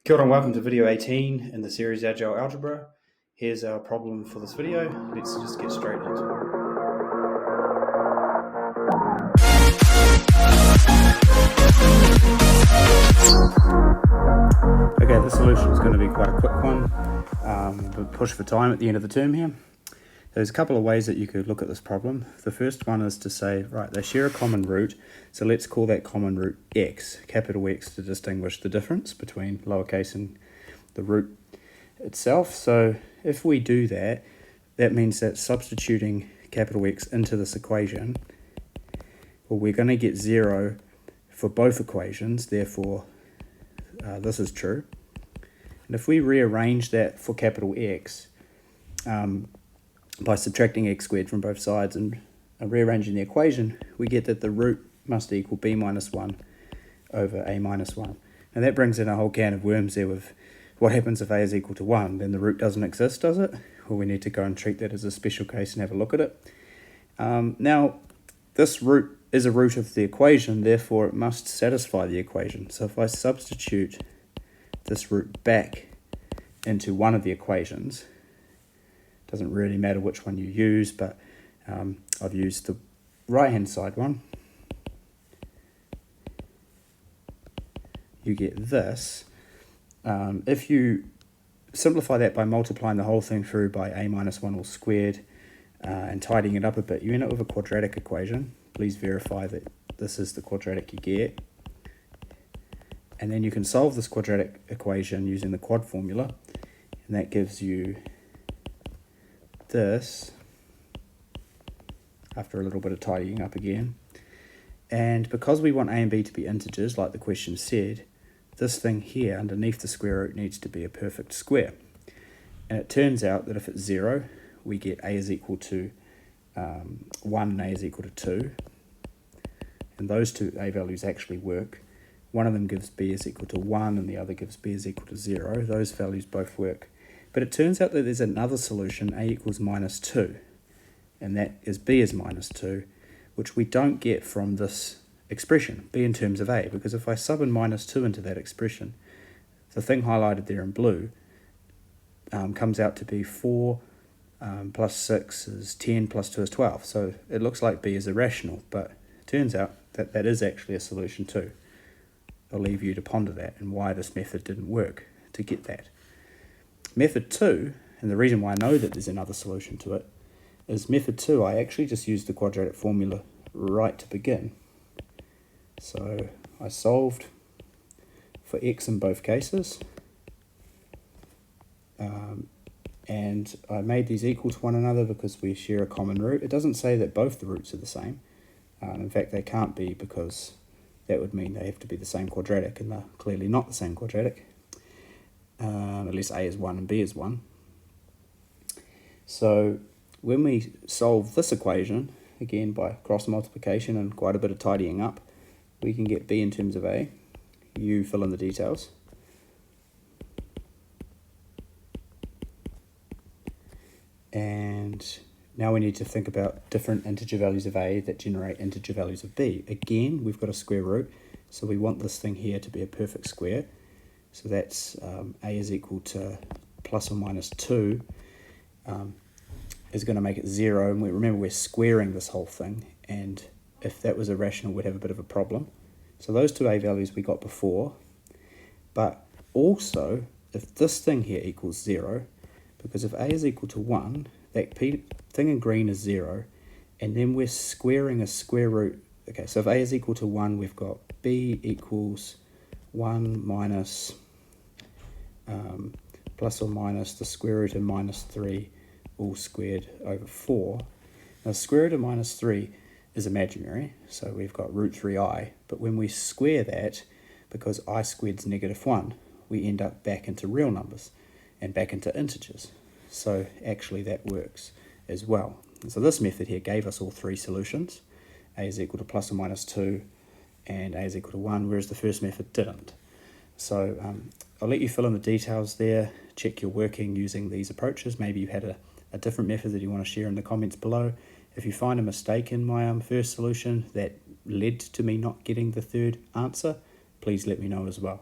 Kia ora and welcome to video 18 in the series Agile Algebra. Here's our problem for this video. Let's just get straight into it. Okay, the solution is going to be quite a quick one. We'll push for time at the end of the term here. There's a couple of ways that you could look at this problem. The first one is to say, right, they share a common root, so let's call that common root x, capital X, to distinguish the difference between lowercase and the root itself. So if we do that, that means that substituting capital X into this equation, well, we're going to get 0 for both equations, therefore this is true. And if we rearrange that for capital X, by subtracting x squared from both sides and rearranging the equation, we get that the root must equal b minus 1 over a minus 1. And that brings in a whole can of worms there with what happens if a is equal to 1? Then the root doesn't exist, does it? Well, we need to go and treat that as a special case and have a look at it. Now, this root is a root of the equation, therefore it must satisfy the equation. So if I substitute this root back into one of the equations, doesn't really matter which one you use, but I've used the right hand side one. You get this. If you simplify that by multiplying the whole thing through by a minus 1 all squared and tidying it up a bit, you end up with a quadratic equation. Please verify that this is the quadratic you get. And then you can solve this quadratic equation using the quad formula, and that gives you this after a little bit of tidying up again. And because we want a and b to be integers, like the question said, this thing here underneath the square root needs to be a perfect square. And it turns out that if it's 0, we get a is equal to 1 and a is equal to 2. And those two a values actually work. One of them gives b is equal to 1 and the other gives b is equal to 0. Those values both work. But it turns out that there's another solution, a equals minus 2, and that is b is minus 2, which we don't get from this expression, b in terms of a, because if I sub in minus 2 into that expression, the thing highlighted there in blue comes out to be 4 plus 6 is 10 plus 2 is 12. So it looks like b is irrational, but it turns out that that is actually a solution too. I'll leave you to ponder that and why this method didn't work to get that. Method 2, and the reason why I know that there's another solution to it, is method 2, I actually just used the quadratic formula right to begin. So I solved for x in both cases, and I made these equal to one another because we share a common root. It doesn't say that both the roots are the same. In fact, they can't be, because that would mean they have to be the same quadratic, and they're clearly not the same quadratic. Unless a is 1 and b is 1. So when we solve this equation, again by cross multiplication and quite a bit of tidying up, we can get b in terms of a. You fill in the details. And now we need to think about different integer values of a that generate integer values of b. Again, we've got a square root, so we want this thing here to be a perfect square. So that's a is equal to plus or minus 2 is going to make it 0. And remember, we're squaring this whole thing. And if that was irrational, we'd have a bit of a problem. So those two a values we got before. But also, if this thing here equals 0, because if a is equal to 1, that thing in green is 0. And then we're squaring a square root. Okay, so if a is equal to 1, we've got b equals 1 minus plus or minus the square root of minus 3 all squared over 4. Now, the square root of minus 3 is imaginary, so we've got root 3i, but when we square that, because I squared is negative 1, we end up back into real numbers and back into integers. So actually that works as well. And so this method here gave us all three solutions. A is equal to plus or minus 2 and a is equal to 1, whereas the first method didn't. So I'll let you fill in the details there, check your working using these approaches. Maybe you had a different method that you want to share in the comments below. If you find a mistake in my first solution that led to me not getting the third answer, please let me know as well.